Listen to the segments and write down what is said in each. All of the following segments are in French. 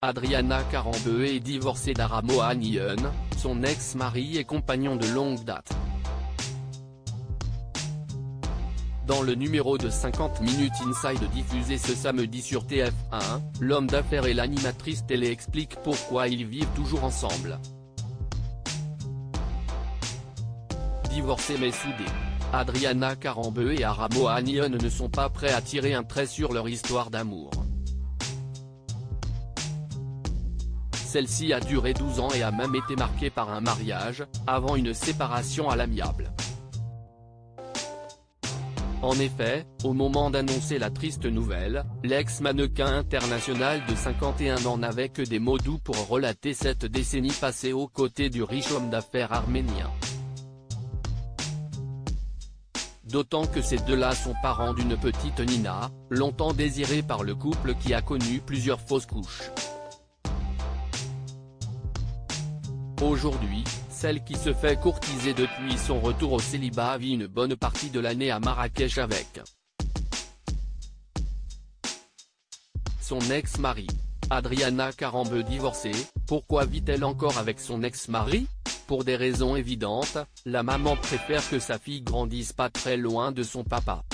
Adriana Karembeu est divorcée d'Ara Mohanian, son ex-mari et compagnon de longue date. Dans le numéro de 50 Minutes Inside diffusé ce samedi sur TF1, l'homme d'affaires et l'animatrice télé expliquent pourquoi ils vivent toujours ensemble. Divorcés mais soudés, Adriana Karembeu et Ara Mohanian ne sont pas prêts à tirer un trait sur leur histoire d'amour. Celle-ci a duré 12 ans et a même été marquée par un mariage, avant une séparation à l'amiable. En effet, au moment d'annoncer la triste nouvelle, l'ex-mannequin international de 51 ans n'avait que des mots doux pour relater cette décennie passée aux côtés du riche homme d'affaires arménien. D'autant que ces deux-là sont parents d'une petite Nina, longtemps désirée par le couple qui a connu plusieurs fausses couches. Aujourd'hui, celle qui se fait courtiser depuis son retour au célibat vit une bonne partie de l'année à Marrakech avec son ex-mari. Adriana Karembeu divorcée, pourquoi vit-elle encore avec son ex-mari? Pour des raisons évidentes, la maman préfère que sa fille grandisse pas très loin de son papa.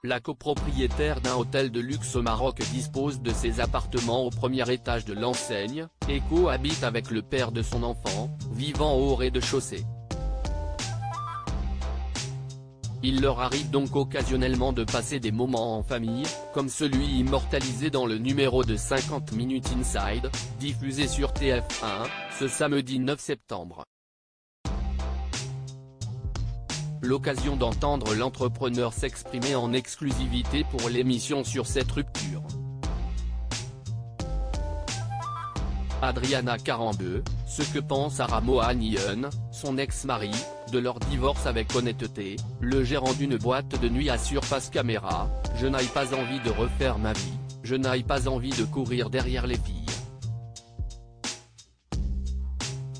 La copropriétaire d'un hôtel de luxe au Maroc dispose de ses appartements au premier étage de l'enseigne, et cohabite avec le père de son enfant, vivant au rez-de-chaussée. Il leur arrive donc occasionnellement de passer des moments en famille, comme celui immortalisé dans le numéro de 50 Minutes Inside, diffusé sur TF1, ce samedi 9 septembre. L'occasion d'entendre l'entrepreneur s'exprimer en exclusivité pour l'émission sur cette rupture. Adriana Karembeu, ce que pense Ara Mohanian, son ex-mari, de leur divorce avec honnêteté, le gérant d'une boîte de nuit assure face caméra, « Je n'ai pas envie de refaire ma vie, je n'ai pas envie de courir derrière les filles.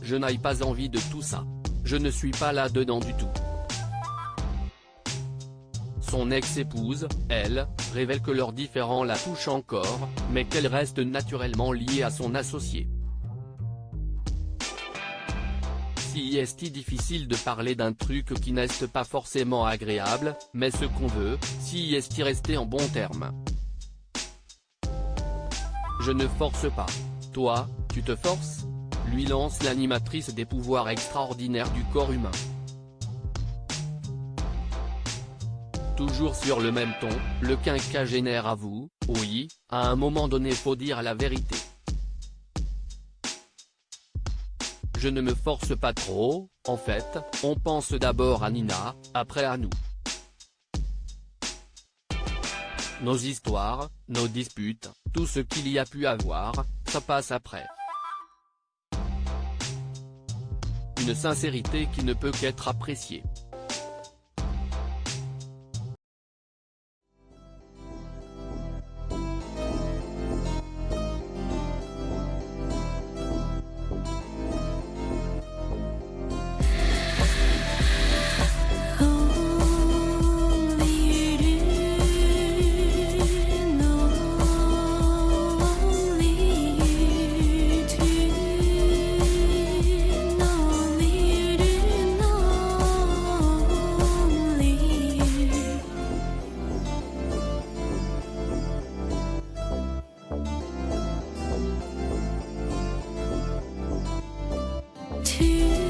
Je n'ai pas envie de tout ça. Je ne suis pas là-dedans du tout. » Son ex-épouse, elle, révèle que leurs différends la touchent encore, mais qu'elle reste naturellement liée à son associé. Si est difficile de parler d'un truc qui n'est pas forcément agréable, mais ce qu'on veut, si est rester en bons termes. Je ne force pas. Toi, tu te forces? Lui lance l'animatrice des pouvoirs extraordinaires du corps humain. Toujours sur le même ton, le quinquagénaire avoue, oui, à un moment donné faut dire la vérité. Je ne me force pas trop, en fait, on pense d'abord à Nina, après à nous. Nos histoires, nos disputes, tout ce qu'il y a pu avoir, ça passe après. Une sincérité qui ne peut qu'être appréciée. To